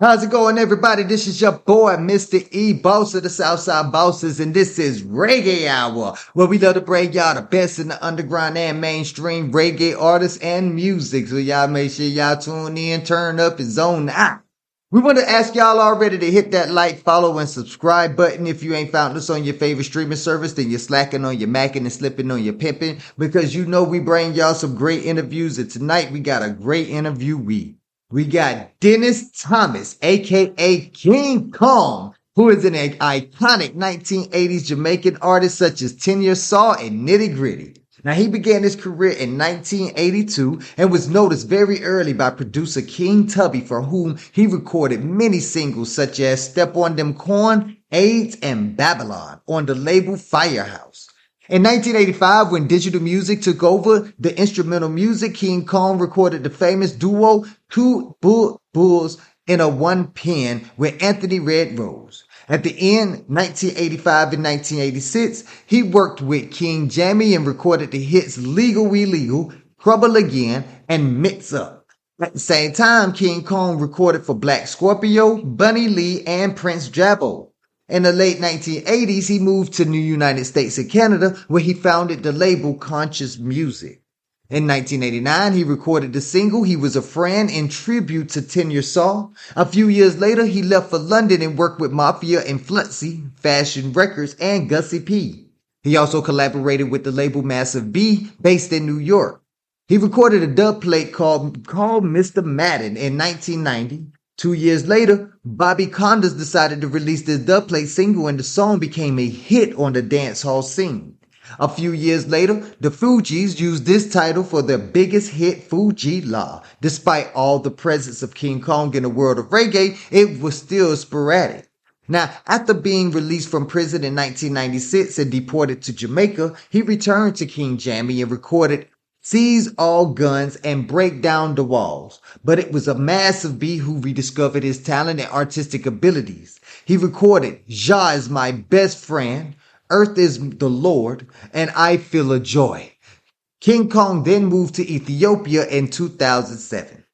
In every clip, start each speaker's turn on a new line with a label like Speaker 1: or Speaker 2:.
Speaker 1: How's it going, everybody? This is your boy, Mr. E, boss of the Southside Bosses, and this is Reggae Hour, where we love to bring y'all the best in the underground and mainstream reggae artists and music. So y'all make sure y'all tune in, turn up, and zone out. We want to ask y'all already to hit that like, follow, and subscribe button. If you ain't found us on your favorite streaming service, then you're slacking on your macking and slipping on your pimping, because you know we bring y'all some great interviews, and tonight we got a great interviewee. We got Dennis Thomas, aka King Kong, who is an iconic 1980s Jamaican artist such as Tenor Saw and Nitty Gritty. Now, he began his career in 1982 and was noticed very early by producer King Tubby, for whom he recorded many singles such as Step On Dem Corn, AIDS, and Babylon on the label Firehouse. In 1985, when digital music took over the instrumental music, King Kong recorded the famous duo Two Bulls in a One Pen with Anthony Red Rose. At the end, 1985 and 1986, he worked with King Jammy and recorded the hits Legal We Legal, Trouble Again, and Mix Up. At the same time, King Kong recorded for Black Scorpio, Bunny Lee, and Prince Jabbo. In the late 1980s, he moved to the United States and Canada, where he founded the label Conscious Music. In 1989, he recorded the single He Was a Friend in tribute to Tenor Saw. A few years later, he left for London and worked with Mafia and Flutzy, Fashion Records, and Gussie P. He also collaborated with the label Massive B, based in New York. He recorded a dub plate called Mr. Madden in 1990. 2 years later, Bobby Condas decided to release this dubplate single, and the song became a hit on the dancehall scene. A few years later, the Fugees used this title for their biggest hit, Fuji La. Despite all the presence of King Kong in the world of reggae, it was still sporadic. Now, after being released from prison in 1996 and deported to Jamaica, he returned to King Jammy and recorded Seize All Guns and Break Down the Walls. But it was a Massive B who rediscovered his talent and artistic abilities. He recorded Jah Is My Best Friend, Earth Is the Lord, and I Feel a Joy. King Kong then moved to Ethiopia in 2007.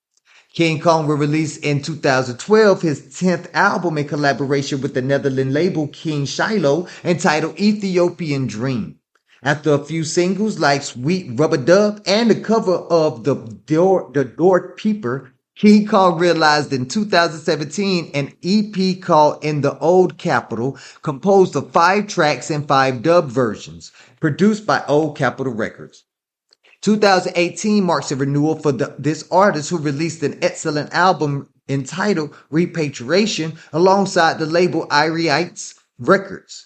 Speaker 1: King Kong will release in 2012 his 10th album in collaboration with the Netherlands label King Shiloh, entitled Ethiopian Dream. After a few singles like Sweet Rubber Dub and the cover of The Door Peeper, King Kong realized in 2017 an EP called In the Old Capitol, composed of 5 tracks and 5 dub versions, produced by Old Capitol Records. 2018 marks a renewal for this artist, who released an excellent album entitled Repatriation alongside the label Iriites Records.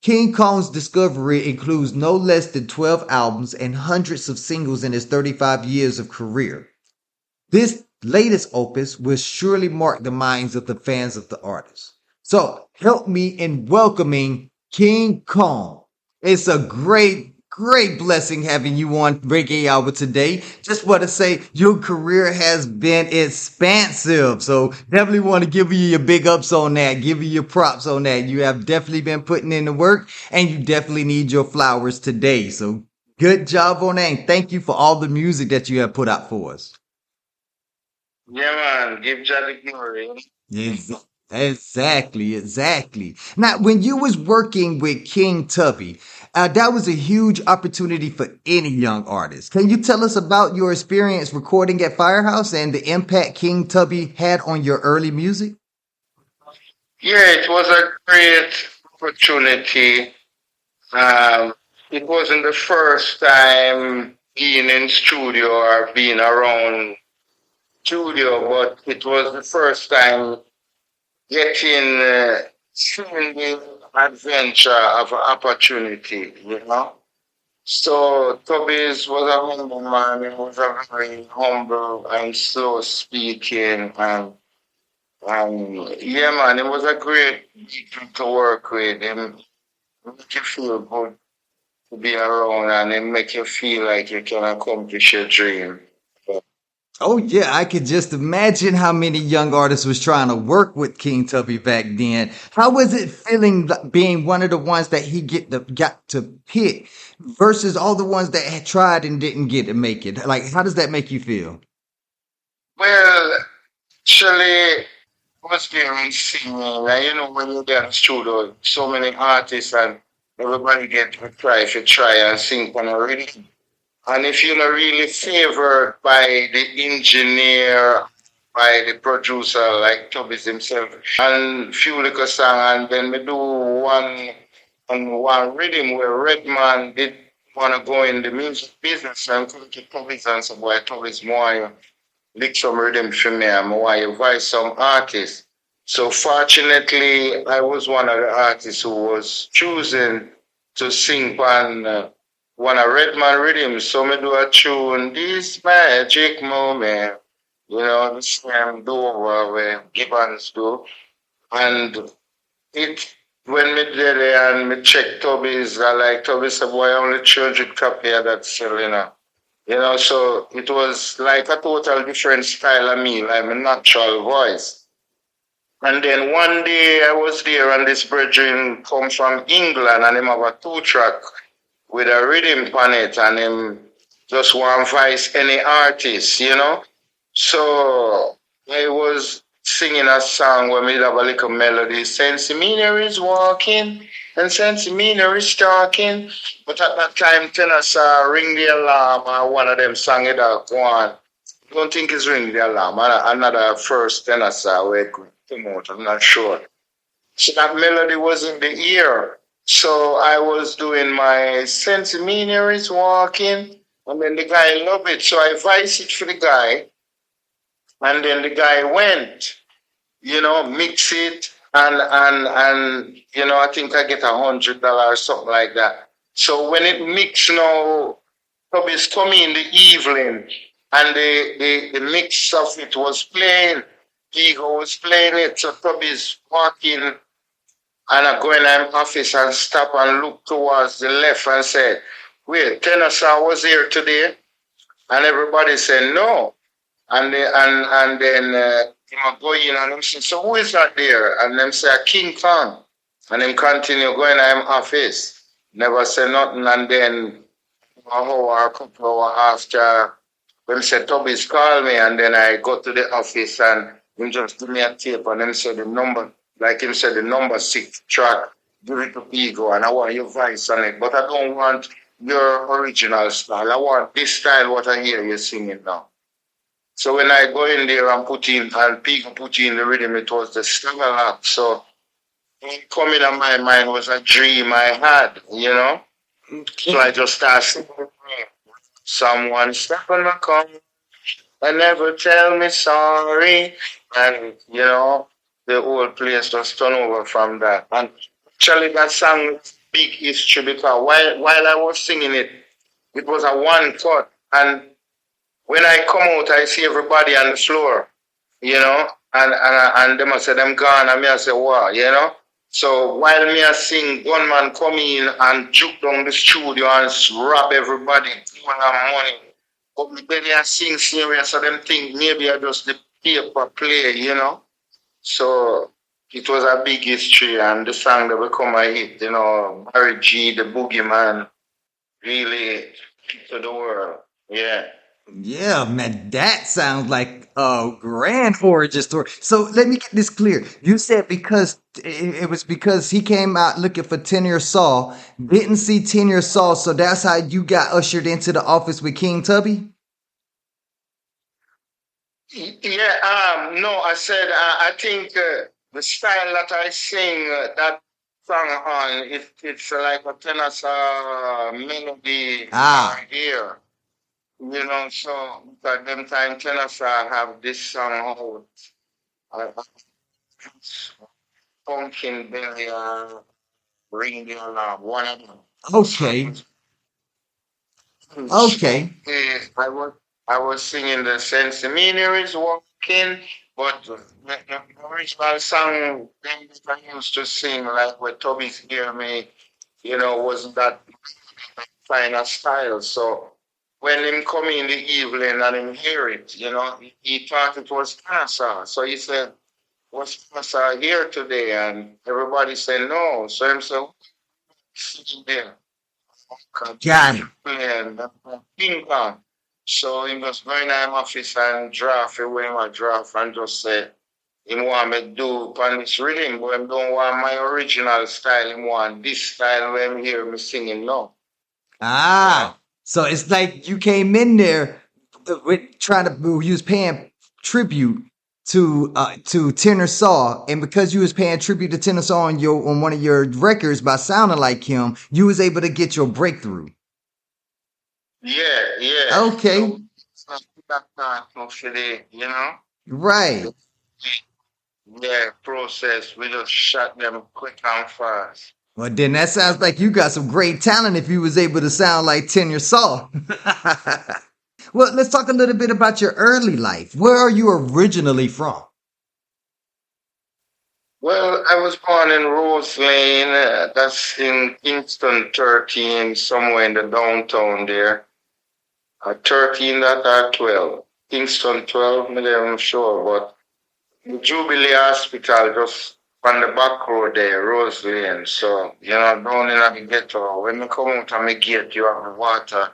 Speaker 1: King Kong's discovery includes no less than 12 albums and hundreds of singles in his 35 years of career. This latest opus will surely mark the minds of the fans of the artist. So help me in welcoming King Kong. It's a great blessing having you on Reggae Hour today. Just want to say your career has been expansive. So definitely want to give you your big ups on that. Give you your props on that. You have definitely been putting in the work, and you definitely need your flowers today. So good job on that. And thank you for all the music that you have put out for us.
Speaker 2: Yeah, man. Give Jah the glory.
Speaker 1: Yes. Exactly. Now, when you was working with King Tubby, that was a huge opportunity for any young artist. Can you tell us about your experience recording at Firehouse and the impact King Tubby had on your early music?
Speaker 2: Yeah, it was a great opportunity. Um, it wasn't the first time being in studio or being around studio, but it was the first time getting seeing the adventure of an opportunity, you know. So Toby's was a humble man. He was a very humble and slow speaking, and yeah, man, it was a great people to work with. Him make you feel good to be around, and it make you feel like you can accomplish your dream.
Speaker 1: Oh yeah, I could just imagine how many young artists was trying to work with King Tubby back then. How was it feeling being one of the ones that he got to pick versus all the ones that had tried and didn't get to make it? Like, how does that make you feel?
Speaker 2: Well, actually, was there and singing. And you know, when you're there in the studio, so many artists and everybody get to try and sing on a rhythm. And if you're not really favored by the engineer, by the producer, like Tubby himself, and few little song, and then we do one rhythm where Redman did want to go in the music business and come to Tubby's and say, boy, Tubby's more lick some rhythm for me, and I advise some artists. So fortunately, I was one of the artists who was choosing to sing on one of Redman rhythms. So me do a tune, this magic moment, you know, the same do over where Gibbons do. And it when me did it and me check Tubby's, I like Tubby said, boy, only 300 copy of that still, you know. You know, so it was like a total different style of me, like my natural voice. And then one day I was there and this brethren come from England and him have a two-track with a rhythm on it and him just want voice any artist, you know. So I was singing a song where we have a little melody. Sensimina is walking and Sensimina is talking. But at that time, Tenor Saw ring the alarm and one of them sang it out. One. I don't think it's ring the alarm. Another first Tenor Saw we could promote. I'm not sure. So that melody was in the ear. So I was doing my Sensimina is walking. And then the guy loved it. So I voiced it for the guy. And then the guy went, you know, mix it, and you know, I think I get $100 or something like that. So when it mix now, Tubby's coming in the evening, and the mix of it was playing. Ego was playing it, so Tubby's walking, and I go in my office and stop and look towards the left and say, "Wait, Tenor Saw was here today," and everybody said no. And then him go in and him say, so who is that there? And them say King Kong. And him continue going to him office. Never say nothing. And then a hour, a couple hours after, them say Tubby's call me. And then I go to the office and him just give me a tape and him say the number, like him said the number 6 track, give it to Ego and I want your voice on it. But I don't want your original style. I want this style what I hear you singing now. So when I go in there and put in, and people put in the rhythm, it was the struggle up. So coming in my mind was a dream I had, you know. So I just started singing. Someone step on my car and never tell me sorry. And, you know, the whole place just turned over from that. And actually that song is big history because while I was singing it, it was a one cut. And when I come out, I see everybody on the floor, you know, and them I say them gone, and me I say, wow, you know. So while me I sing, gunman come in and juke down the studio and rob everybody, give them money. But me belly I sing serious, so them think maybe I just the paper play, you know. So it was a big history, and the song that become a hit, you know, Barry G, the boogeyman, really to the world, yeah.
Speaker 1: Yeah, man, that sounds like a grand origin story. So let me get this clear. You said because it was because he came out looking for Tenor Saw, didn't see Tenor Saw, so that's how you got ushered into the office with King Tubby?
Speaker 2: Yeah, no, I said I think the style that I sing that song on it's like a tenor melody
Speaker 1: Ah,
Speaker 2: here, you know. So at them time tenor have this song out, uh, pumpkin belly, ring the alarm, one of them.
Speaker 1: okay,
Speaker 2: So so
Speaker 1: okay.
Speaker 2: I was singing the Sensimina is walking, but the original song them that I used to sing like when Tubby's hear me, you know, wasn't that kind of style. So when him come in the evening and him hear it, you know, he thought it was cancer. So he said, was cancer here today? And everybody said no. So him said, sitting there.
Speaker 1: Got it.
Speaker 2: And ping pong. So he was going to my office and draft away my draft and just say, Him want me do on this rhythm, but him don't want my original style. Him want this style when him hear me singing now. You know?
Speaker 1: Ah, so it's like you came in there with trying to you was paying tribute to Tenor Saw, and because you was paying tribute to Tenor Saw on one of your records by sounding like him, you was able to get your breakthrough.
Speaker 2: Yeah, yeah.
Speaker 1: Okay,
Speaker 2: So it's not that part of the,
Speaker 1: right.
Speaker 2: the yeah, process. We just shot them quick and fast.
Speaker 1: Well, then that sounds like you got some great talent if you was able to sound like Tenor Saw. Well, let's talk a little bit about your early life. Where are you originally from?
Speaker 2: Well, I was born in Rose Lane. That's in Kingston 13, somewhere in the downtown there. 13 that are 12. Kingston 12, I'm sure, but the Jubilee Hospital just on the back road there, Rose Lane. So, down in the ghetto, when you come out of the gate, you have the water.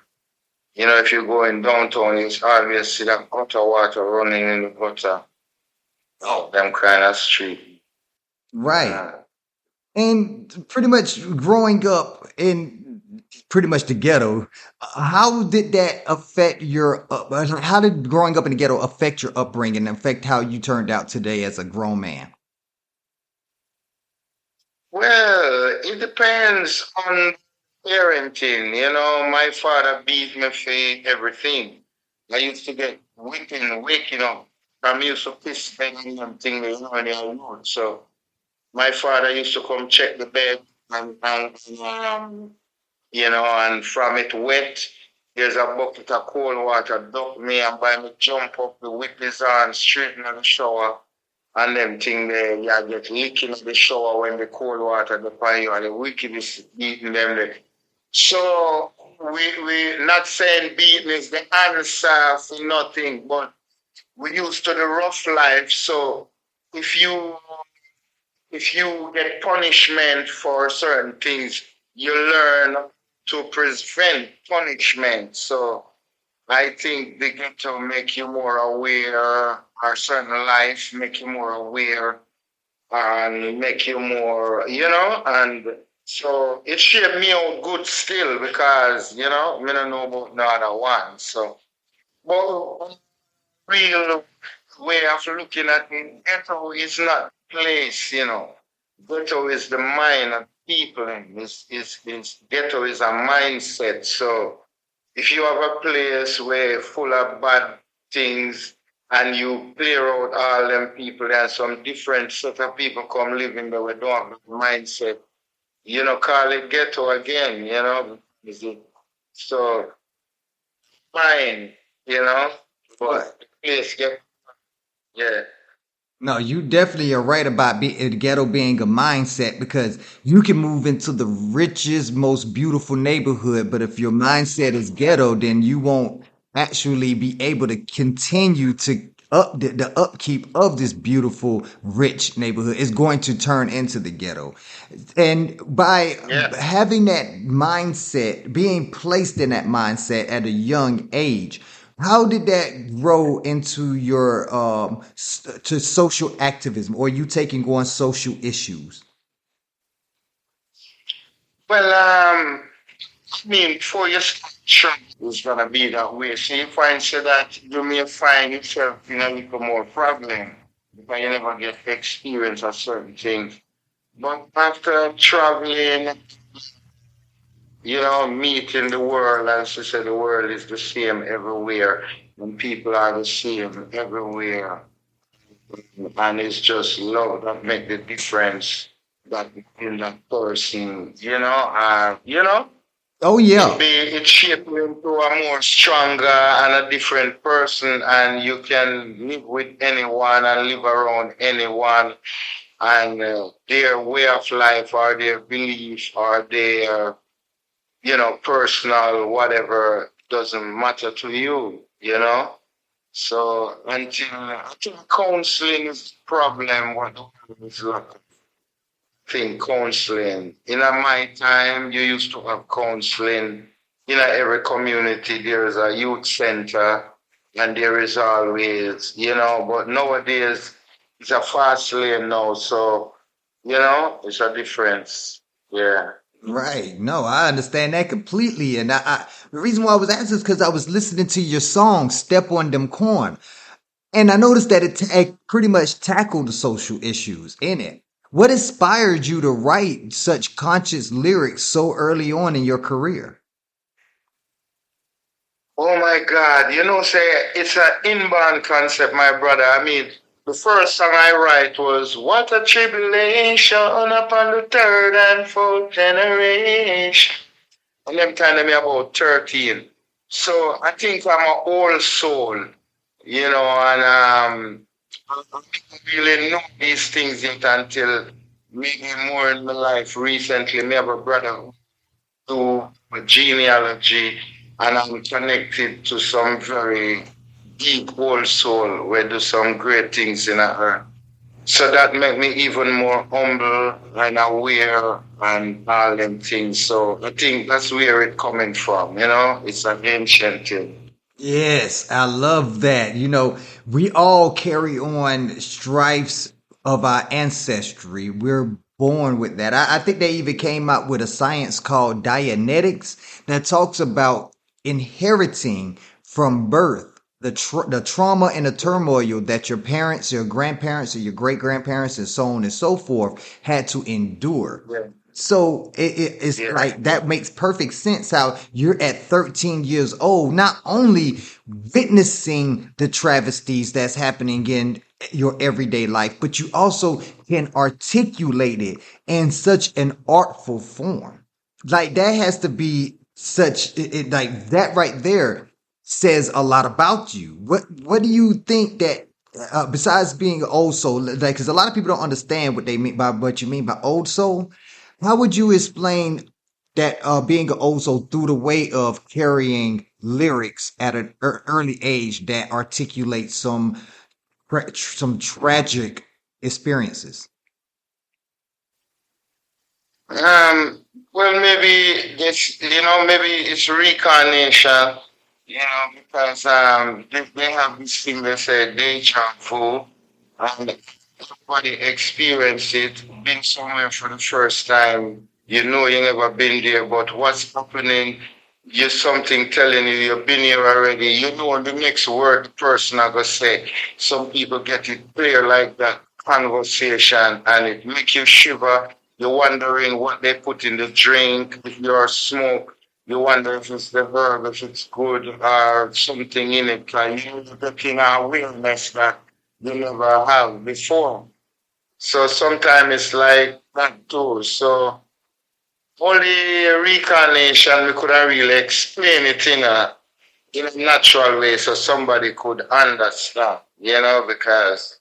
Speaker 2: If you go in downtown, you always see that gutter water running in the gutter. Oh, them kind of street.
Speaker 1: Right.
Speaker 2: Uh,
Speaker 1: And pretty much growing up in pretty much the ghetto, how did that affect how did growing up in the ghetto affect your upbringing and affect how you turned out today as a grown man?
Speaker 2: well, it depends on parenting. My father beat me for everything. I used to get whipping, waking up. I'm used to piss banging and things when I was. So my father used to come check the bed and from it wet, there's a bucket of cold water, duck me and by me jump up, the whip his on straight in the shower. And them thing there, you get leaking in the shower when the cold water the fire and the wicked is beating them there. So we not saying beating is the answer for nothing, but we used to the rough life. So if you if you get punishment for certain things, you learn to prevent punishment. So I think they get to make you more aware, or certain life make you more aware and make you more, and so it shaped me out good still because, me don't know about the other one. So, but real way of looking at it, ghetto is not place. Ghetto is the mind of people. Ghetto is a mindset. So if you have a place where full of bad things and you clear out all them people, there's some different set of people come living there we don't have the mindset. Call it ghetto again. Is it? So fine,
Speaker 1: Right.
Speaker 2: but the place get yeah.
Speaker 1: No, you definitely are right about the ghetto being a mindset because you can move into the richest, most beautiful neighborhood, but if your mindset is ghetto, then you won't actually be able to continue to the upkeep of this beautiful, rich neighborhood. Is going to turn into the ghetto. And by
Speaker 2: Yeah.
Speaker 1: having that mindset, being placed in that mindset at a young age, how did that grow into your to social activism or you taking on social issues?
Speaker 2: Well, before you start trying, it's gonna be that way. So you find so that you may find yourself in a little more problem because you never get to experience a certain things. But after traveling, meeting the world, as I said, the world is the same everywhere, and people are the same everywhere. And it's just love that make the difference that in that person,
Speaker 1: Oh
Speaker 2: it
Speaker 1: yeah.
Speaker 2: be it shape you into a more stronger and a different person, and you can live with anyone and live around anyone, and their way of life or their belief or their personal whatever doesn't matter to you. So until I think counseling is the problem, what the world is like thing, counseling. In my time, you used to have counseling. In every community, there is a youth center, and there is always, but nowadays, it's a fast lane now. So, it's a difference. Yeah.
Speaker 1: Right. No, I understand that completely. And the reason why I was asking is because I was listening to your song, Step on Dem Corn. And I noticed that it pretty much tackled the social issues in it. What inspired you to write such conscious lyrics so early on in your career?
Speaker 2: Oh my God. Say it's an inbound concept, my brother. I mean, the first song I write was What a Tribulation upon the third and fourth generation. And them time me about 13. So I think I'm an old soul, and I didn't really know these things yet until maybe more in my life recently. Me have a brother who do genealogy, and I'm connected to some very deep old soul where do some great things in her. So that made me even more humble and aware and all them things. So I think that's where it coming from, It's an ancient thing.
Speaker 1: Yes, I love that. We all carry on stripes of our ancestry. We're born with that. I think they even came out with a science called Dianetics that talks about inheriting from birth the trauma and the turmoil that your parents, your grandparents, or your great grandparents, and so on and so forth had to endure.
Speaker 2: Yeah.
Speaker 1: So it's
Speaker 2: Yeah.
Speaker 1: like that makes perfect sense how you're at 13 years old, not only witnessing the travesties that's happening in your everyday life, but you also can articulate it in such an artful form. Like that has to be such like that right there says a lot about you. What do you think that besides being an old soul, like because a lot of people don't understand what they mean by what you mean by old soul. How would you explain that being an old soul through the way of carrying lyrics at an early age that articulate some tragic experiences?
Speaker 2: Well, maybe maybe it's reincarnation, because they have this thing they say deja vu, and everybody experience it, been somewhere for the first time. You never been there, but what's happening, you something telling you you've been here already. You know the next word the person I gonna say. Some people get it clear like that conversation and it make you shiver. You're wondering what they put in the drink, if you're smoke. You wonder if it's the herb, if it's good or something in it. Like you're getting awareness that you never have before. So sometimes it's like that too. So only reincarnation we couldn't really explain it in a natural way so somebody could understand, because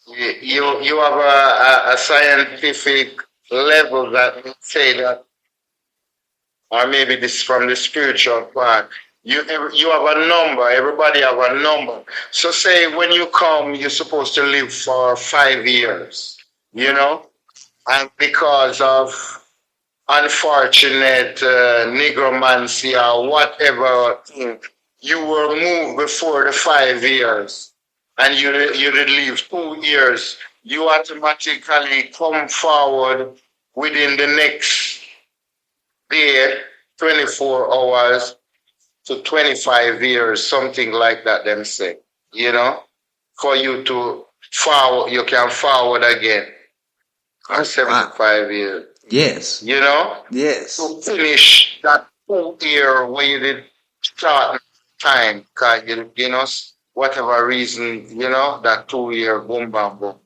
Speaker 2: you have a scientific level that would say that, or maybe this from the spiritual part. You have a number. Everybody have a number. So say when you come, you're supposed to live for 5 years, and because of unfortunate negromancy or whatever thing, you were moved before the 5 years, and you did live 2 years. You automatically come forward within the next day, 24 hours to 25 years, something like that, them say, for you to forward, you can forward again, or
Speaker 1: Wow.
Speaker 2: 75 years,
Speaker 1: Yes. Yes.
Speaker 2: to finish that 2 year where you did start time, because whatever reason, that 2 year boom, bam, boom.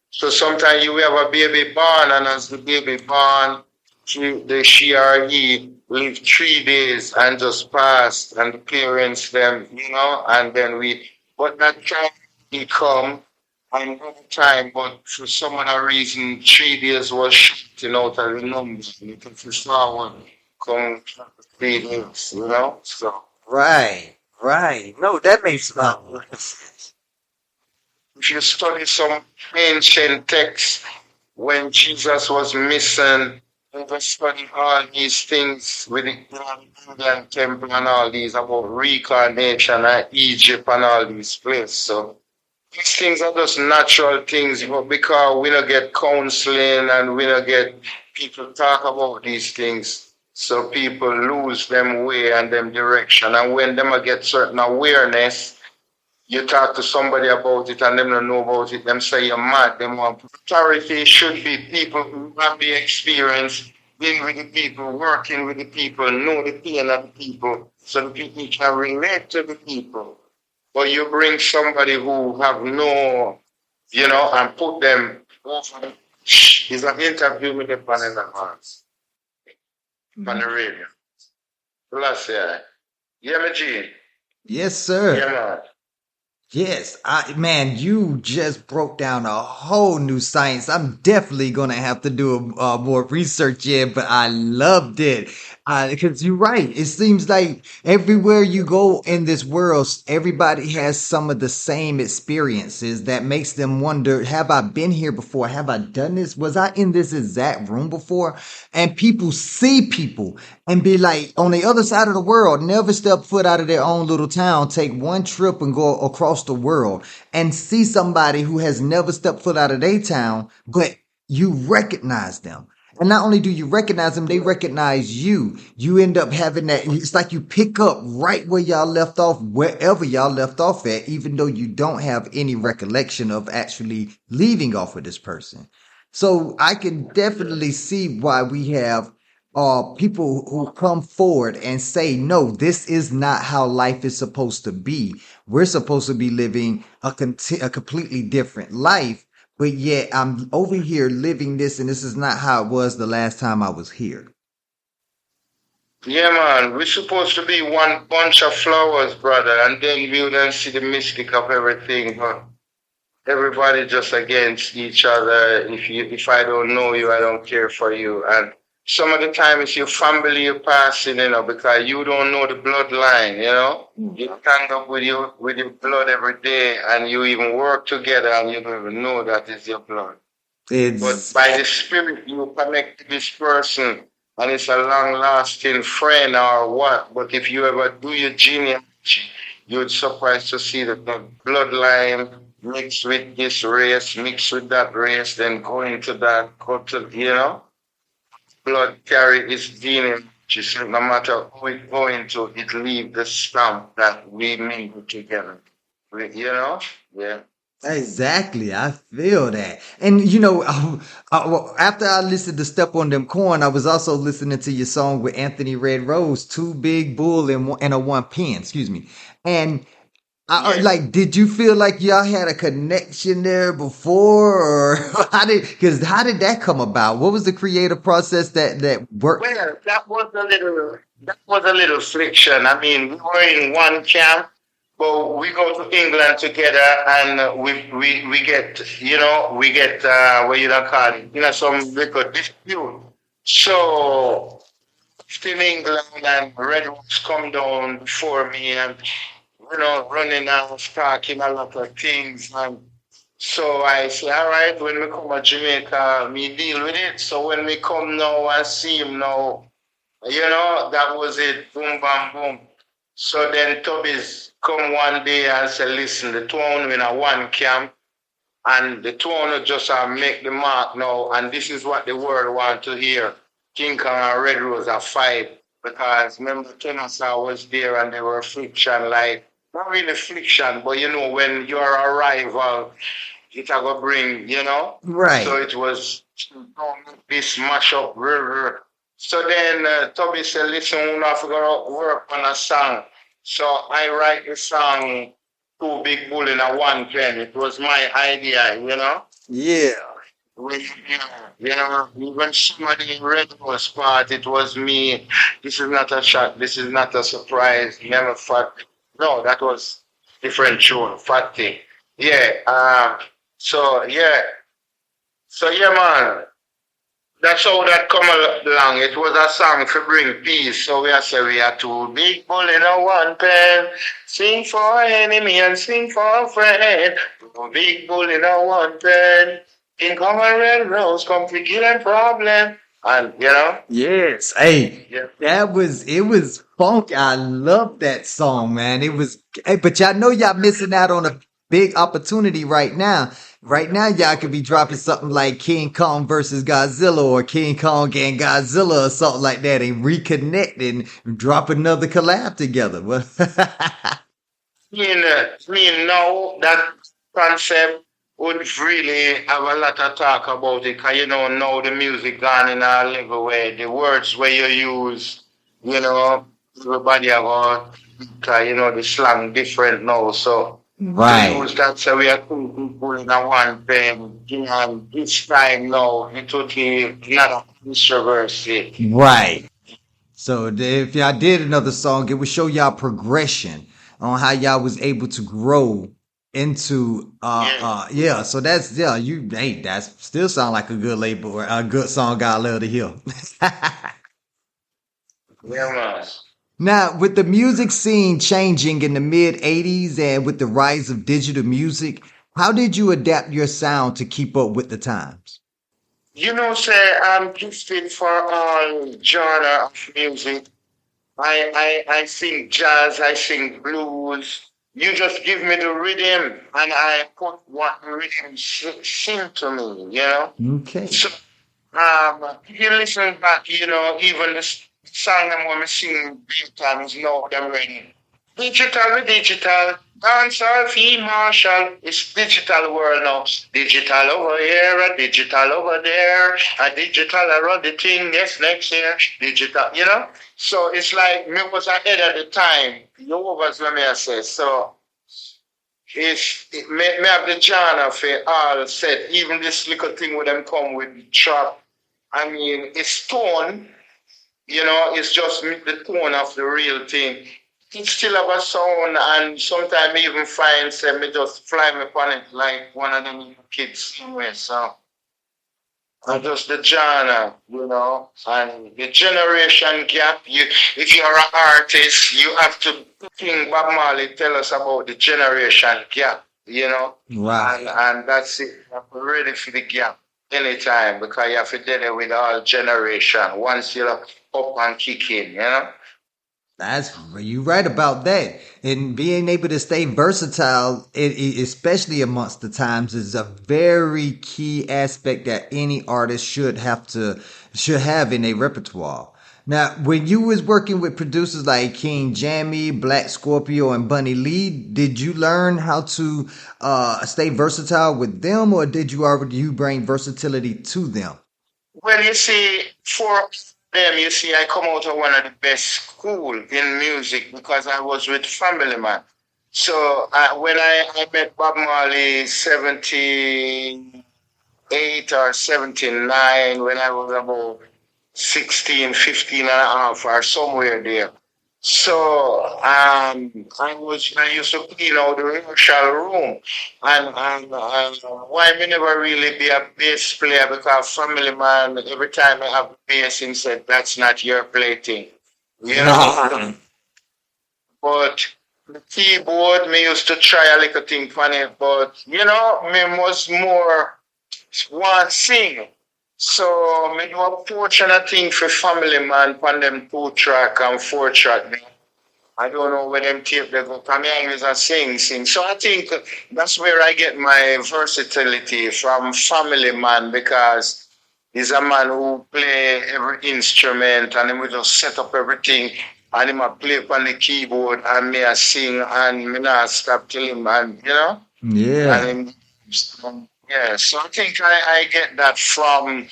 Speaker 2: So sometimes you have a baby born, and as the baby born, she or he live 3 days and just passed, and the parents them, and then but that time he come, and one time, but for some other reason, 3 days was shifting out of the number, and it was forward, come 3 days, so.
Speaker 1: Right. Right. No, that makes a lot of sense.
Speaker 2: If you study some ancient texts when Jesus was missing, you can study all these things with the Indian temple and all these about reincarnation and Egypt and all these places. So these things are just natural things, but because we don't get counseling and we don't get people talk about these things, so people lose them way and them direction. And when them get certain awareness, you talk to somebody about it and them don't know about it, them say you're mad. Them want authority should be people who have the experience, being with the people, working with the people, know the pain of the people, so the people can relate to the people. But you bring somebody who have no, and put them over. It's an interview with the pan in the hands, on the radio. Last year. Yeah, me G.
Speaker 1: Yes, sir.
Speaker 2: Yeah, man.
Speaker 1: Yes, man, you just broke down a whole new science. I'm definitely gonna have to do more research here, but I loved it. Because you're right. It seems like everywhere you go in this world, everybody has some of the same experiences that makes them wonder, have I been here before? Have I done this? Was I in this exact room before? And people see people and be like, on the other side of the world, never step foot out of their own little town, take one trip and go across the world and see somebody who has never stepped foot out of their town, but you recognize them. And not only do you recognize them, they recognize you. You end up having that. It's like you pick up right where y'all left off, wherever y'all left off at, even though you don't have any recollection of actually leaving off with this person. So I can definitely see why we have people who come forward and say, no, this is not how life is supposed to be. We're supposed to be living a completely different life. But yet I'm over here living this, and this is not how it was the last time I was here.
Speaker 2: Yeah, man. We're supposed to be one bunch of flowers, brother, and then you then see the mystic of everything. But everybody just against each other. If I don't know you, I don't care for you. And some of the time it's your family you're passing, because you don't know the bloodline, You stand up with your blood every day and you even work together and you don't even know that is your blood. But by the spirit you connect to this person and it's a long lasting friend or what. But if you ever do your genealogy, you'd surprised to see that the bloodline mixed with this race, mixed with that race, then go into that, blood carry its DNA. So no matter who it go into, it leave the stamp that we mingle together. Yeah.
Speaker 1: Exactly. I feel that. And, after I listened to Step on Dem Corn, I was also listening to your song with Anthony Red Rose, Two Big Bull and a One Pen, excuse me. And did you feel like y'all had a connection there before, or how did that come about? What was the creative process that worked?
Speaker 2: Well, that was a little friction. I mean, we were in one camp, but we go to England together, and we get what you don't call it, some little dispute. So, still in England, and Red Rose come down before me, and running out, talking a lot of things. And so I say, all right, when we come to Jamaica, me deal with it. So when we come now and see him now, that was it. Boom, bam, boom. So then Tubby's come one day and say, listen, the two of in a one camp, and the two of just make the mark now, and this is what the world want to hear. King Kong and Red Rose are fight, because remember Tenor Saw was there and they were friction, like, not really friction, but when you're a rival, it will bring,
Speaker 1: Right.
Speaker 2: So it was this mashup. So then Tubby said, listen, we're not going to work on a song. So I write the song, Two Big Bull in a One Pen. It was my idea,
Speaker 1: Yeah.
Speaker 2: When somebody read was part, it was me. This is not a shot. This is not a surprise. Never fat. No, that was different tune. Fat thing. Yeah. So yeah, man. That's how that come along. It was a song to bring peace. So we are two big bull in a one pen. Sing for enemy and sing for friend. Two big bull in a one pen. King Kong and Red Rose come to kill and problem. And
Speaker 1: Yes. Hey,
Speaker 2: yeah.
Speaker 1: it was funk. I love that song, man. It was, hey, but y'all know y'all missing out on big opportunity right now. Right now, y'all could be dropping something like King Kong versus Godzilla or King Kong and Godzilla or something like that and reconnecting and drop another collab together. Well,
Speaker 2: Now that concept would really have a lot of talk about it, because now the music gone in a level where the words where you use, you know, everybody about, the slang different now. So to
Speaker 1: right,
Speaker 2: use that, so we are two people in a one thing, and this time now, it would be not a controversy.
Speaker 1: right. So if y'all did another song, it would show y'all progression on how y'all was able to grow into
Speaker 2: Yeah,
Speaker 1: yeah. So that's yeah, you hey, that still sound like a good label or a good song I love to hear.
Speaker 2: yeah, man.
Speaker 1: Now, with the music scene changing in the mid 80s and with the rise of digital music, how did you adapt your sound to keep up with the times?
Speaker 2: Say I'm gifted for all genre of music. I sing jazz, I sing blues. You just give me the rhythm and I put what the rhythm sing to me.
Speaker 1: Okay.
Speaker 2: So if you listen back, even the song I'm going to sing big time is now them ready. Digital, digital, dancehall, fee Marshall. It's digital world now. Digital over here, a digital over there, a digital around the thing, yes, next year, digital. So it's like me was ahead at the time. You was what me I say. So me have the genre for all set. Even this little thing with them come with trap. I mean, it's tone, it's just the tone of the real thing. It still have a sound, and sometimes even find say me just fly me upon it like one of them kids somewhere. So and just the genre, and the generation gap. If you're an artist, you have to think Bob Marley tell us about the generation gap.
Speaker 1: Right.
Speaker 2: And that's it. You have to ready for the gap anytime because you have to deal with all generation once you're up and kick in.
Speaker 1: That's you right about that. And being able to stay versatile, especially amongst the times, is a very key aspect that any artist should have in a repertoire. Now, when you was working with producers like King Jammy, Black Scorpio, and Bunny Lee, did you learn how to stay versatile with them, or did you bring versatility to them?
Speaker 2: Well, you see, for them, I come out of one of the best school in music because I was with Family Man. So when I met Bob Marley 78 or 79, when I was about 16, 15 and a half or somewhere there. So I used to clean out the rehearsal room, and why me never really be a bass player because Family Man every time I have bass, he said that's not your plaything, you know. But the keyboard, me used to try a little thing funny, but me was more one sing. So me do a fortunate thing for Family Man on them 2 track and 4 track. I don't know where them tape they go. Come here, always a sing. So I think that's where I get my versatility from Family Man because he's a man who play every instrument and he will just set up everything and him a play on the keyboard and me a sing and me not stop till him and
Speaker 1: Yeah.
Speaker 2: and him, yeah. So I think I get that from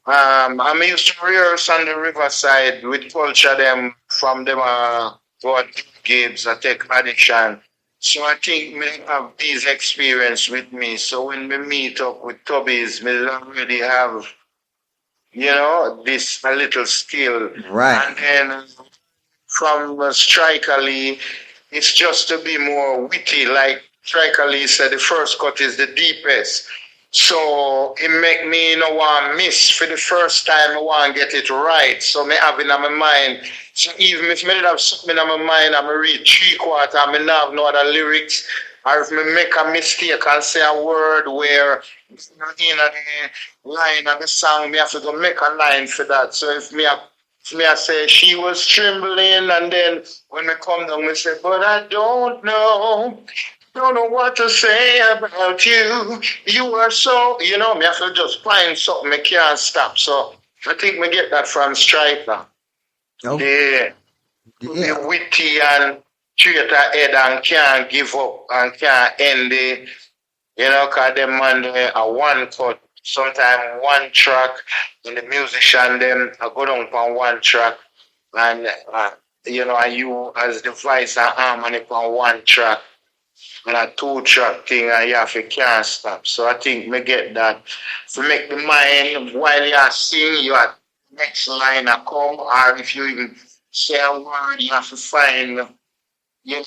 Speaker 2: I used to rehearse on the riverside with culture them from them what gigs I take audition. So I think me have these experience with me. So when we meet up with Tubby's, me already have, this a little skill.
Speaker 1: Right.
Speaker 2: And then from Striker Lee, it's just to be more witty. Like Striker Lee said, the first cut is the deepest. So it make me want to miss for the first time. I want to get it right. So me have it in my mind. So even if me did have something in my mind, I'm read 3/4, I may not have no other lyrics. Or if me make a mistake and say a word where it's not in the line of the song, me have to go make a line for that. So if I say she was trembling, and then when we come down, we say, but I don't know Don't know what to say about you. You are so, me have to just find something I can't stop. So I think me get that from Striker.
Speaker 1: Oh,
Speaker 2: The
Speaker 1: yeah.
Speaker 2: witty and straight ahead and can't give up and can't end it. Cause them man they a one cut, sometimes one track, and the musician them I go down on one track, and and you as the voice and harmony on one track, and a two track thing, and you have to can't stop. So I think me get that to make the mind while you are sing, you are next line a come, or if you even say a word, you have to find you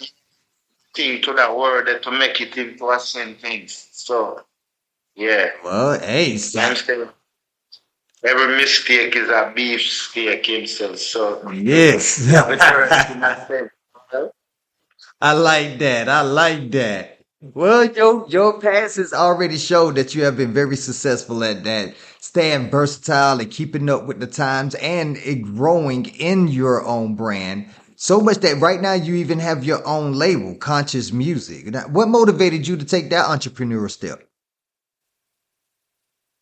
Speaker 2: thing to that word to make it into a sentence. So yeah.
Speaker 1: Well, hey,
Speaker 2: I'm saying every mistake is a beef steak himself. So
Speaker 1: yes.
Speaker 2: yeah, but you're
Speaker 1: I like that. I like that. Well, your past has already showed that you have been very successful at that, staying versatile and keeping up with the times and it growing in your own brand. So much that right now you even have your own label, Conscious Music. Now, what motivated you to take that entrepreneurial step?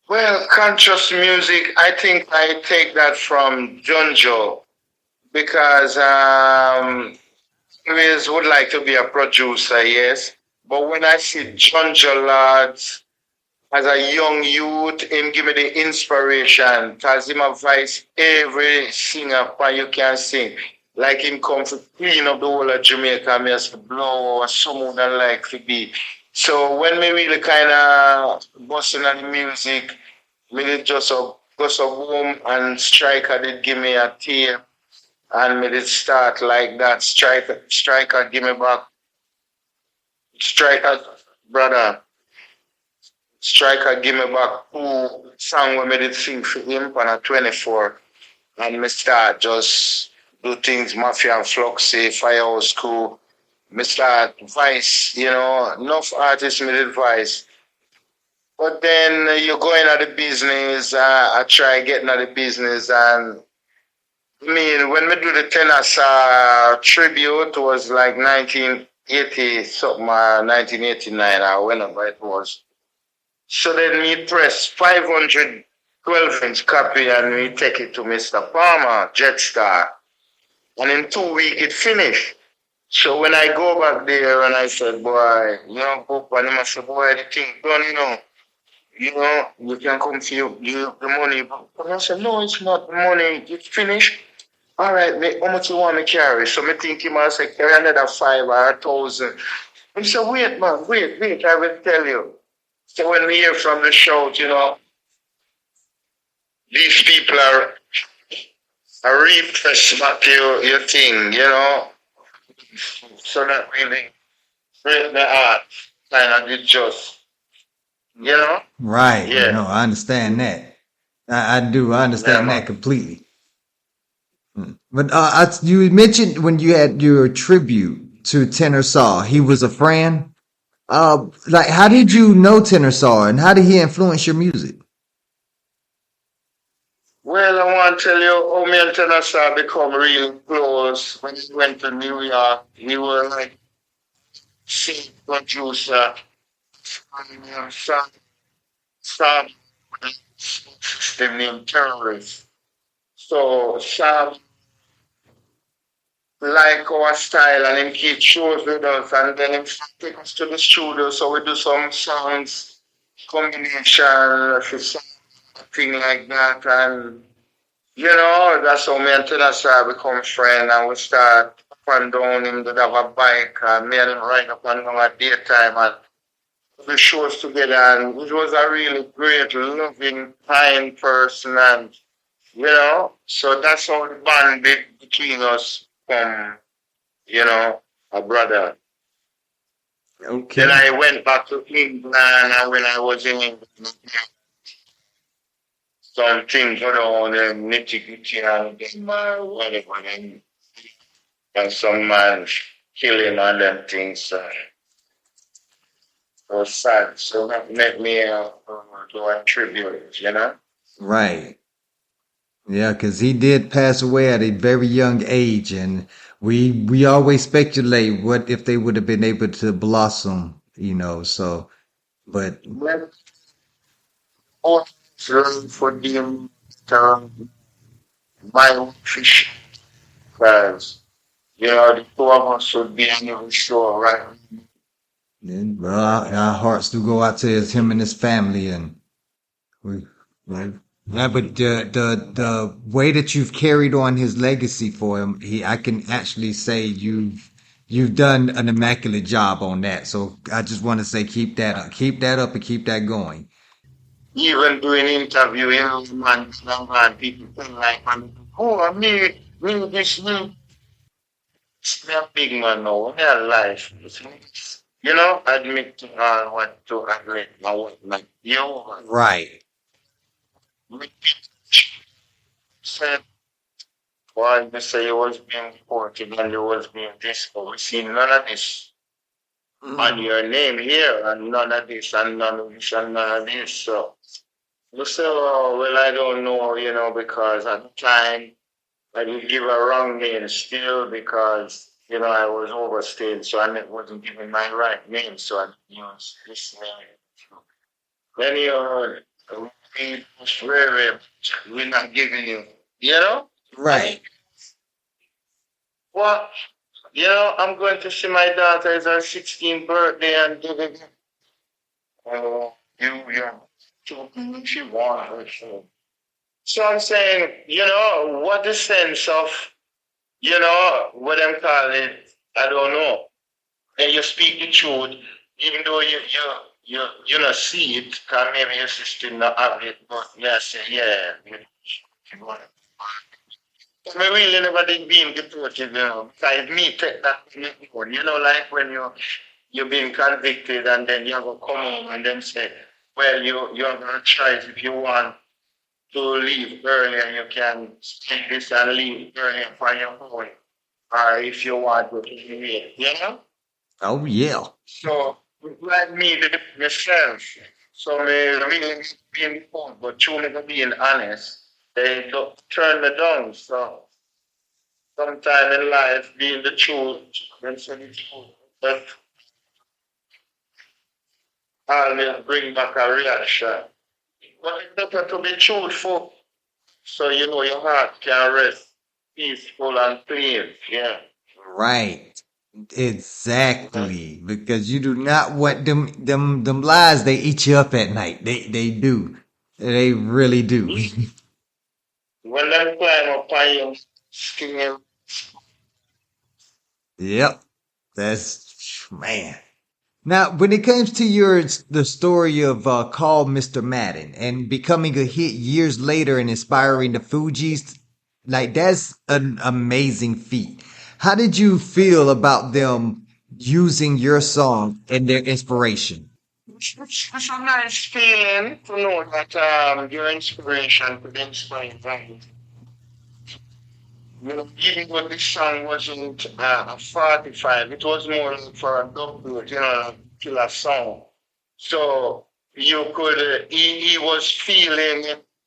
Speaker 2: well, conscious music. I think I take that from Junjo because always would like to be a producer, yes. But when I see Junjo lads as a young youth, him give me the inspiration. Cause him advise every singer what you can sing. Like him come to clean up the whole of Jamaica, me as to blow or someone I like to be. So when me really kind of busting on the music, me did just a go so boom and Striker did give me a tape and me did start like that. Striker give me back. Striker brother. Striker give me back two song when me did sing for him on a 24. And me start just do things Mafia and Fluxy, Firehouse Crew. Me start Vice, enough artists me did Vice. But then you go into the business, I try getting out the business and I mean when we do the Tenor Saw tribute it was like 1980 something 1989 or whenever it was. So then we press 500 12-inch copy and we take it to Mr. Palmer, Jetstar. And in 2 weeks it finished. So when I go back there and I said, boy, Pope, and I said, boy, the thing done, you can come to you the money. But I said, no, it's not the money, it's finished. All right, mate, how much you want me to carry? So me think he must say, carry another 5 or 1,000. He said, wait, man, wait, I will tell you. So when we hear from the show, these people are refresh back your thing, so that really break the heart kind of just,
Speaker 1: Right.
Speaker 2: yeah.
Speaker 1: No, I understand that. I do. I
Speaker 2: Yeah,
Speaker 1: understand that
Speaker 2: man.
Speaker 1: completely. But you mentioned when you had your tribute to Tenor Saw, he was a friend. Like, how did you know Tenor Saw and how did he influence your music?
Speaker 2: Well, I want to tell you how me and Tenor Saw become really close when we went to New York. We were like same producer, and Sam system named Terrorist. So Sam like our style and him keep shows with us and then him take us to the studio so we do some songs combination for something like that and that's how me and Tenasa become friends and we start up and down him to have a bike and me and him ride up and down at daytime and we shows together and it was a really great loving kind person and so that's how the bond between us from, a brother. Then
Speaker 1: Okay.
Speaker 2: I went back to England and when I was in England, some things go on and nitty gritty and then whatever and some man killing and them things. It was sad. So that made me do a tribute.
Speaker 1: Right. Yeah, because he did pass away at a very young age, and we always speculate what if they would have been able to blossom So, but
Speaker 2: But all for them to my own fish because the two of us would be on the show, right?
Speaker 1: then, well, our hearts do go out to him and his family, and we, right? Yeah, but the way that you've carried on his legacy for him, I can actually say you've done an immaculate job on that. So I just want to say keep that up, and keep that going.
Speaker 2: Even doing interview, man, people feel like, man, oh, me, me a big man now, me a life. Admit to all what to admit and what not.
Speaker 1: Right.
Speaker 2: Me said, why you say you was being reported and you was being this, but we see none of this on
Speaker 1: Mm.
Speaker 2: your name here, and none of this, and none of this, and none of this. So, you say, oh, well, I don't know, because at the time, I didn't give a wrong name still because, I was overstayed, so I wasn't given my right name, so I used this name. Then we swear we're not giving you, I,
Speaker 1: Right.
Speaker 2: what, I'm going to see my daughter, it's her 16th birthday, and you're too, she wants her, so I'm saying, what the sense of, what I'm calling, I don't know. And you speak the truth, even though you not see it, because maybe your sister not have it, but yeah, say, yeah, you want it. I really never did being deported, because me take that one, like when you're being convicted and then you have to come home and then say, well, you have a choice if you want to leave earlier, you can take this and leave earlier for your own, or if you want to leave,
Speaker 1: Oh yeah.
Speaker 2: So, like me, myself, so me really being cool, but truly being honest, they don't turn me down. So, sometime in life, being the truth, and say the truth, but always bring back a reaction. But it's better to be truthful, so your heart can rest peaceful and clean. Yeah.
Speaker 1: Right. Exactly. Because you do not want them lies, they eat you up at night. They do. They really do.
Speaker 2: When them climb up on your skin,
Speaker 1: Yep. That's man. Now, when it comes to the story of Call Mr. Madden and becoming a hit years later and inspiring the Fugees, like that's an amazing feat. How did you feel about them using your song and their inspiration?
Speaker 2: it's a nice feeling to know that your inspiration could inspire them. Even though this song wasn't a 45, it was more like for a double, like killer song. So you could, he was feeling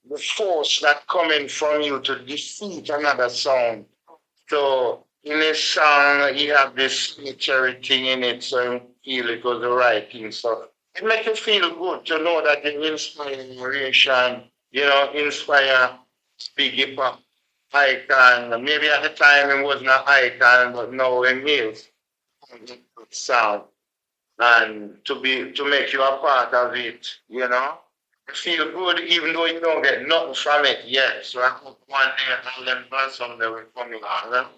Speaker 2: the force that coming from you to defeat another song. So in his song, he have this military thing in it, so you feel it was the right thing. So it makes you feel good to know that the inspiration, inspire big hip hop icon. Maybe at the time it wasn't an icon, but now it is. Sound and to make you a part of it, You feel good even though you don't get nothing from it yet. So I hope one day all them blossom they will come out.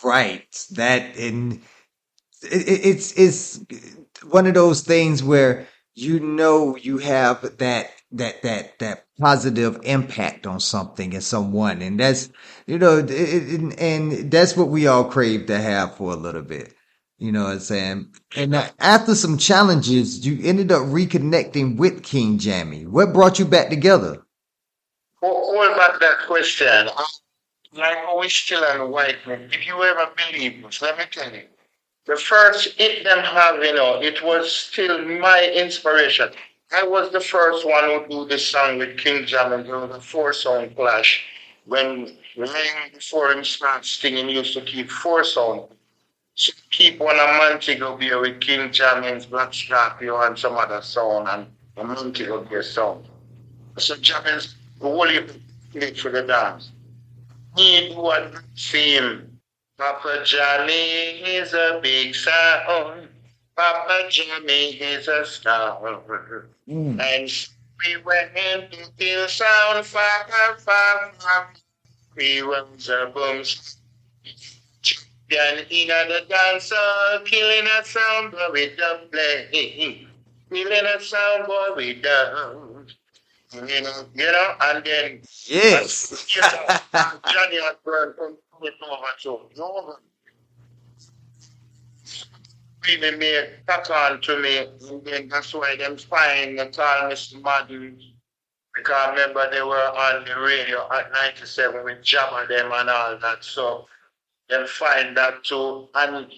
Speaker 1: Right. That and it's one of those things where you have that positive impact on something and someone, and that's and that's what we all crave to have for a little bit. You know what I'm saying? And after some challenges, you ended up reconnecting with King Jammy. What brought you back together?
Speaker 2: All about that question. Like we still on white men. If you ever believe this, let me tell you. The first hit them have, it was still my inspiration. I was the first one who do the song with King Jam and there was a four song clash. When Lang before him started singing used to keep four song. So keep one a Montego Bay with King Jammy's Black Scorpio and some other sound and a Montego Bay sound. So Jammy's wholly played for the dance. He do what same. Papa Johnny is a big sound. Papa Jammy is a star.
Speaker 1: Mm.
Speaker 2: And we went into the sound, far, far, far. We was a boom. Champion in the dancer, killing a sound boy with the play. Killing a sound boy with the, and then
Speaker 1: Yes.
Speaker 2: Johnny had burned it over to no really made tack on to me, and then that's why them find and call Mr. Madden. Because remember they were on the radio at 97 with Jammer them and all that. So them find that too. And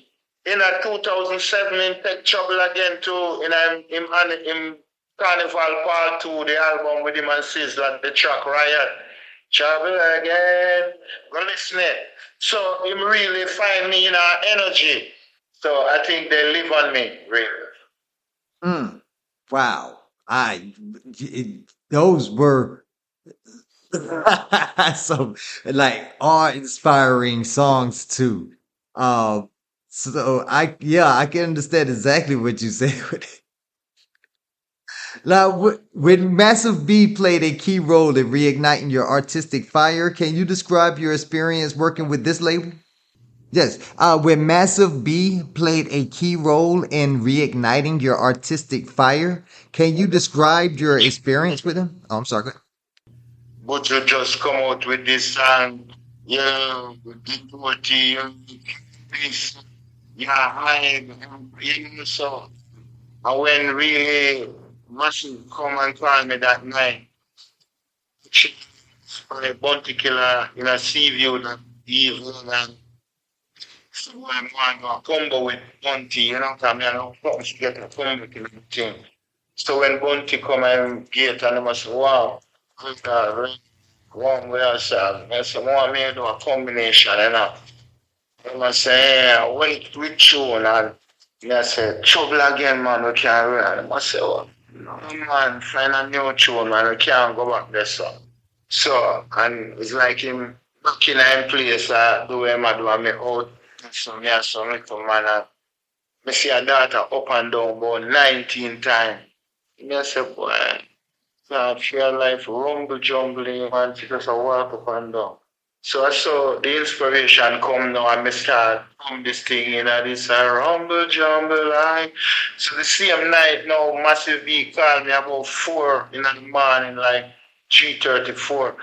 Speaker 2: in 2007 in Tech Trouble again too, in Carnival Part 2, the album with him and Sizzler, the track Riot. Trouble again. Go listen it. So him really find me in our energy. So I think they live on me, really.
Speaker 1: Mm. Wow. Those were some like awe-inspiring songs too. So I can understand exactly what you said. Now, when Massive B played a key role in reigniting your artistic fire, can you describe your experience working with this label? Yes. When Massive B played a key role in reigniting your artistic fire, can you describe your experience with him? Oh, I'm sorry. Go ahead.
Speaker 2: But you just come out with this song, the this, high, so. And when really Massive come and call me that night, she for a bounty killer in a sea view that evil and so I'm going to combo with Bunty, come here, no problems to get a combo with the thing. So when Bunty come and get and I must say, wow, one way I said, I said, want me to do a combination, I must say, yeah, wait with tune and I said, trouble again, man, we can't run. I must say, oh, no, man, find a new tune, man, we can't go back there, so. So, and it's like him back in a place, do him, I do me out. So, me and some little man, I see a daughter up and down about 19 times. I say, boy, I feel like rumble jumbling, man, she just walk up and down. So I saw the inspiration come now and I start from this thing, this rumble jumble line. So the same night now, Massive V called me about 4 in the morning, like 3:34.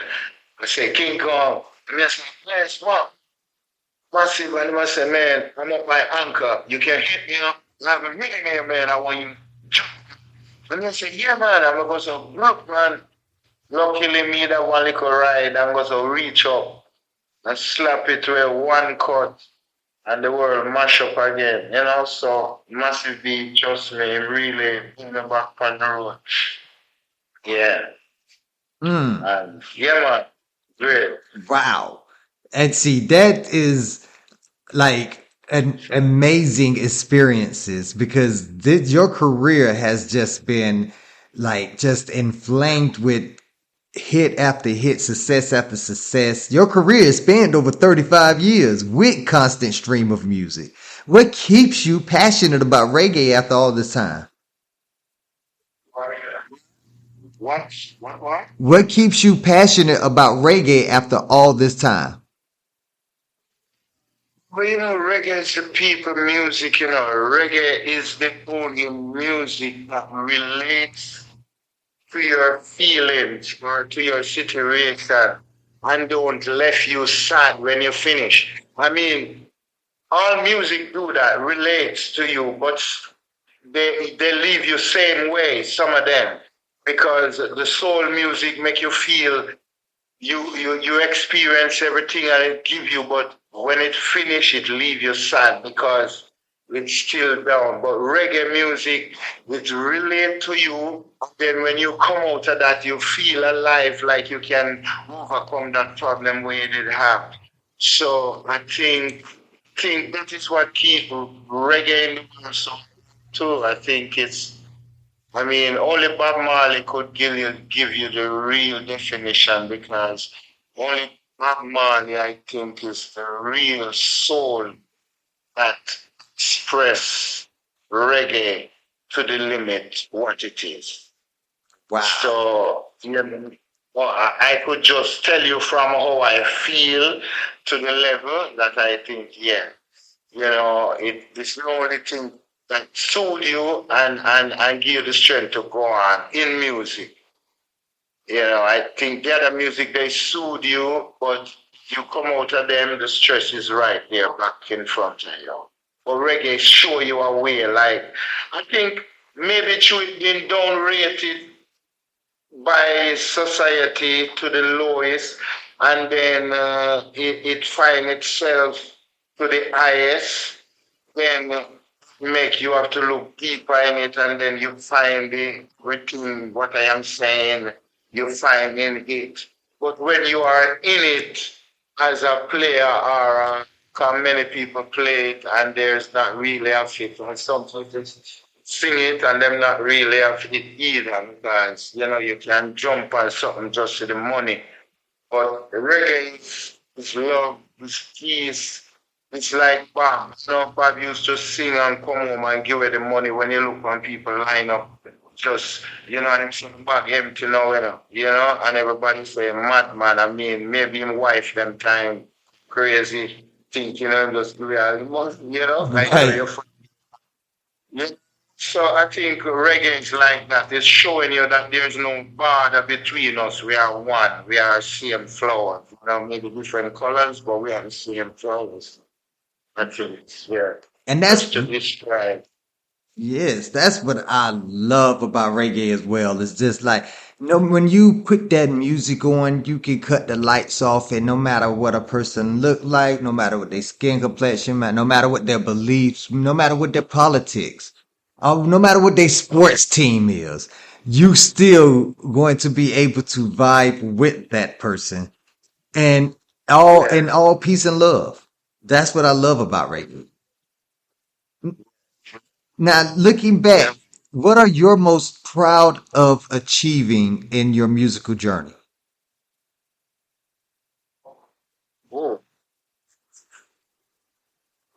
Speaker 2: I say, King Kong, I say, yes, what? Massive, and he must say, man, I'm up my anchor. You can hit me up. I have a meeting here, man. I want you to jump. And I say, yeah, man. I'm going to go, look, man. Luckily, me that one little ride, I'm going to reach up and slap it to a one cut and the world mash up again. So Massive B, trust me, really in the back on the road. Yeah.
Speaker 1: Mm.
Speaker 2: And yeah, man. Great.
Speaker 1: Wow. And see, that is like an amazing experiences because your career has just been like just inflamed with hit after hit, success after success. Your career has spanned over 35 years with constant stream of music. What keeps you passionate about reggae after all this time?
Speaker 2: What?
Speaker 1: What keeps you passionate about reggae after all this time?
Speaker 2: Well, reggae is the people music, reggae is the only music that relates to your feelings or to your situation and don't left you sad when you finish. I mean, all music do that, relates to you, but they leave you same way, some of them, because the soul music make you feel you experience everything and it give you, but when it finish, it leave you sad because it's still down. But reggae music, it relate to you. Then when you come out of that, you feel alive, like you can overcome that problem where you did have. So I think think that is what keeps reggae in the world so too. I think it's. I mean, only Bob Marley could give you the real definition because only Bob Marley, I think, is the real soul that express reggae to the limit what it is.
Speaker 1: Wow.
Speaker 2: So, well, I could just tell you from how I feel to the level that I think, yeah, it's the only thing that soothe you and give you the strength to go on in music. I think the other music, they soothe you, but you come out of them, the stress is right there back in front of you. But reggae show you a way, like, I think maybe through it being downrated by society to the lowest, and then it find itself to the highest, then make you have to look deeper in it, and then you find the within what I am saying, you find in it. But when you are in it as a player, or how many people play it, and there's not really a fit, or some people sing it and them not really a fit either, because you can jump on something just for the money. But reggae is love, is peace. It's like Bob. Bob used to sing and come home and give away the money when you look on people line up. Just, what I'm saying, back empty now, and everybody say, madman. I mean, maybe him wife them time crazy, think, just do it, I hear
Speaker 1: Right.
Speaker 2: you. Yeah. So I think reggae is like that. It's showing you that there's no border between us. We are one. We are same flower. Maybe different colors, but we are the same flowers. I think it's yeah.
Speaker 1: And
Speaker 2: Just
Speaker 1: that's
Speaker 2: to describe.
Speaker 1: yes, that's what I love about reggae as well. It's just like, when you put that music on, you can cut the lights off, and no matter what a person look like, no matter what their skin complexion, man, no matter what their beliefs, no matter what their politics, no matter what their sports team is, you still going to be able to vibe with that person, and all
Speaker 2: Yeah.
Speaker 1: in all peace and love. That's what I love about reggae. Now, looking
Speaker 2: Yeah.
Speaker 1: back, what are you most proud of achieving in your musical journey?
Speaker 2: Oh.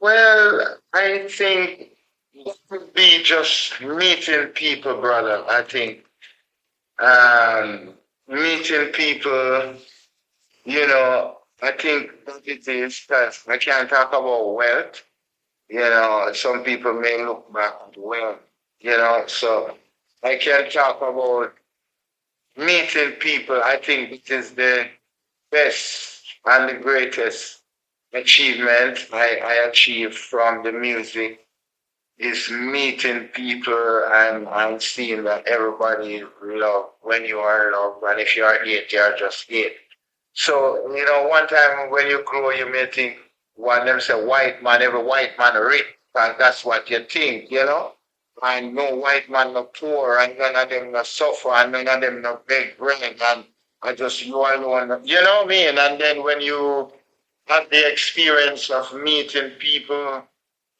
Speaker 2: Well, I think it would be just meeting people, brother. I think meeting people, I think that it is that I can't talk about wealth. Some people may look back at wealth, so I can talk about meeting people. I think it is the best and the greatest achievement I achieved from the music is meeting people and seeing that everybody is loved when you are loved, and if you are hate, you are just hate. So, one time when you grow, you may think, one them say white man, every white man rich, and that's what you think, And no white man no poor, and none of them no suffer, and none of them no beg bread, and I just you alone, you know what I mean? And then when you have the experience of meeting people,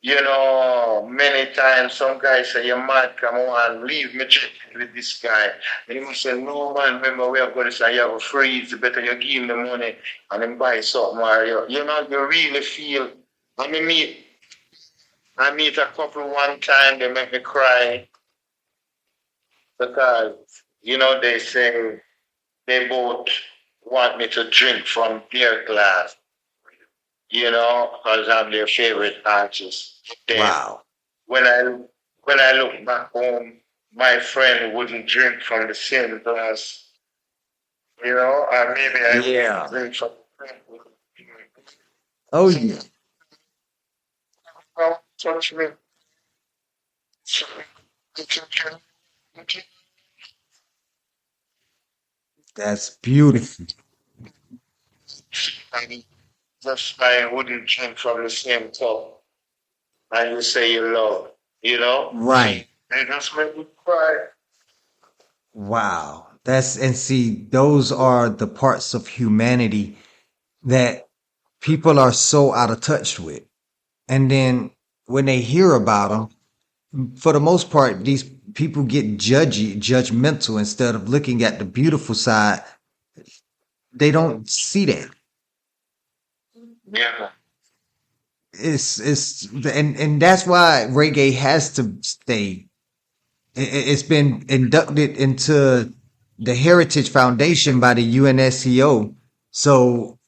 Speaker 2: many times some guys say, you're mad, come on, leave me check with this guy. And he must say, no man, remember we are going to say you have a freeze, better you give him the money and then buy something or you really feel. I mean, I meet a couple one time, they make me cry because, they say they both want me to drink from their glass, because I'm their favorite artist. Then
Speaker 1: Wow.
Speaker 2: when I when I look back home, my friend wouldn't drink from the same glass, or maybe I wouldn't
Speaker 1: Yeah.
Speaker 2: drink from
Speaker 1: Oh, yeah.
Speaker 2: well, touch me.
Speaker 1: That's beautiful.
Speaker 2: And just I wouldn't drink from the same cup. And you say you love,
Speaker 1: Right.
Speaker 2: They just make me cry.
Speaker 1: Wow. And see, those are the parts of humanity that people are so out of touch with. And then when they hear about them, for the most part, these people get judgmental instead of looking at the beautiful side. They don't see that.
Speaker 2: Yeah.
Speaker 1: And that's why reggae has to stay. It's been inducted into the Heritage Foundation by the UNESCO. So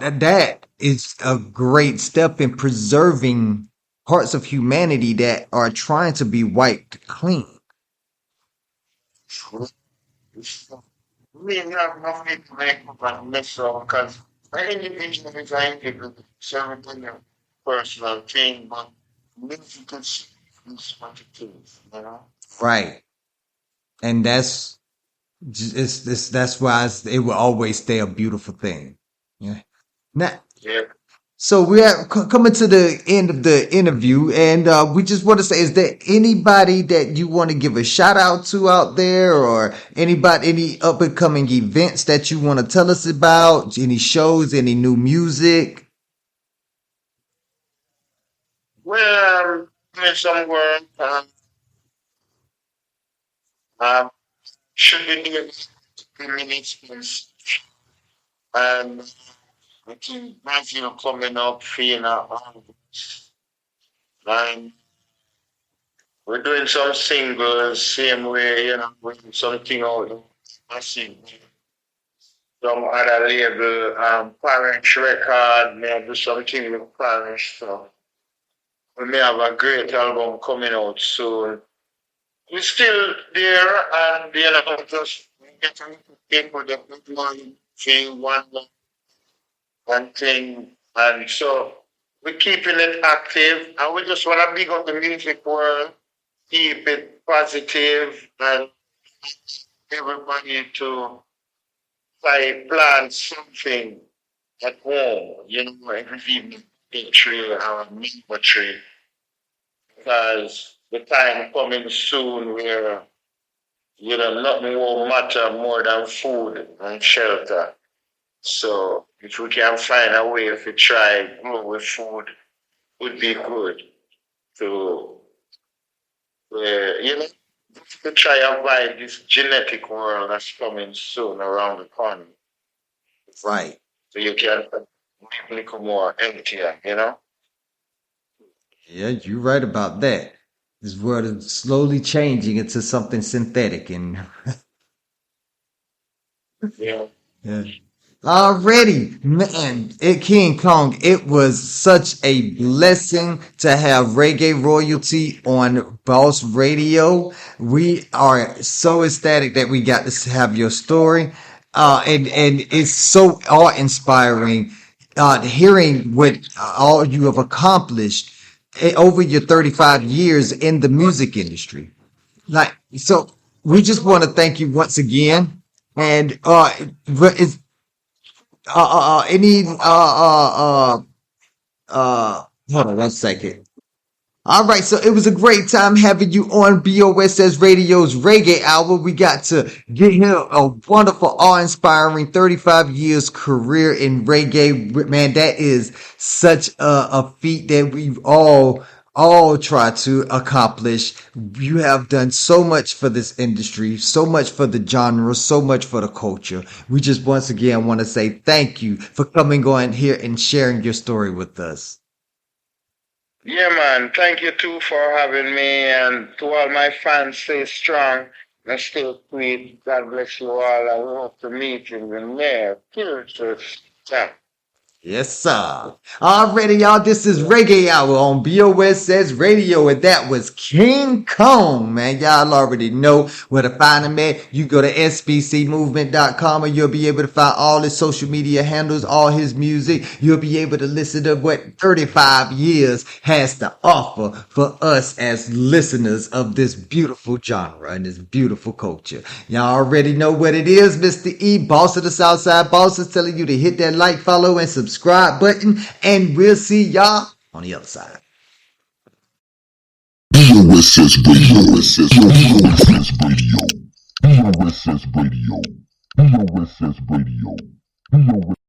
Speaker 1: that is a great step in preserving parts of humanity that are trying to be wiped clean.
Speaker 2: We have nothing to make up and mess up because any individual is an individual, everything a personal thing, but music is what it is, you know?
Speaker 1: Right. And that's why it will always stay a beautiful thing. Yeah. Now,
Speaker 2: Yeah.
Speaker 1: so we're coming to the end of the interview, and we just want to say, is there anybody that you want to give a shout out to out there, or any up and coming events that you want to tell us about? Any shows, any new music?
Speaker 2: Well, doing some work, um, should be doing 3 minutes, and I think Matthew coming up, Fiona, and we're doing some singles, same way, with something out. I see some other label, Parish Record, may do something with Parish, so we may have a great album coming out soon. We're still there, and just getting people that put money, thing, one and thing, and so we're keeping it active, and we just want to big up the music world, keep it positive, and everybody to try plan something at home, every evening, big tree or a mango tree, because the time coming soon where, nothing will matter more than food and shelter. So if we can find a way to try grow with food, would be good to, to try and avoid this genetic world that's coming soon around the corner.
Speaker 1: Right.
Speaker 2: So you can live a little more healthier.
Speaker 1: Yeah, you're right about that. This world is slowly changing into something synthetic, and
Speaker 2: Yeah.
Speaker 1: yeah. Already, man, King Kong, it was such a blessing to have reggae royalty on Boss Radio. We are so ecstatic that we got to have your story. And it's so awe-inspiring, hearing what all you have accomplished over your 35 years in the music industry. Like, so we just want to thank you once again. And, is any hold on one second. All right, so it was a great time having you on BOSS Radio's Reggae Hour. We got to get him a wonderful, awe-inspiring 35 years career in reggae. Man, that is such a feat that we've all tried to accomplish. You have done so much for this industry, so much for the genre, so much for the culture. We just once again want to say thank you for coming on here and sharing your story with us.
Speaker 2: Yeah, man. Thank you too for having me, and to all my fans, stay strong and stay sweet. God bless you all, and we hope to meet in the near future. Yeah.
Speaker 1: Yes, sir. Already, y'all, this is Reggae Hour on BOSS Radio, and that was King Kong, man. Y'all already know where to find him at. You go to sbcmovement.com, and you'll be able to find all his social media handles, all his music. You'll be able to listen to what 35 years has to offer for us as listeners of this beautiful genre and this beautiful culture. Y'all already know what it is. Mr. E, boss of the Southside Boss, is telling you to hit that like, follow, and subscribe button, and we'll see y'all on the other side.
Speaker 3: BOSS Radio, BOSS Radio, BOSS Radio, BOSS Radio, BOSS.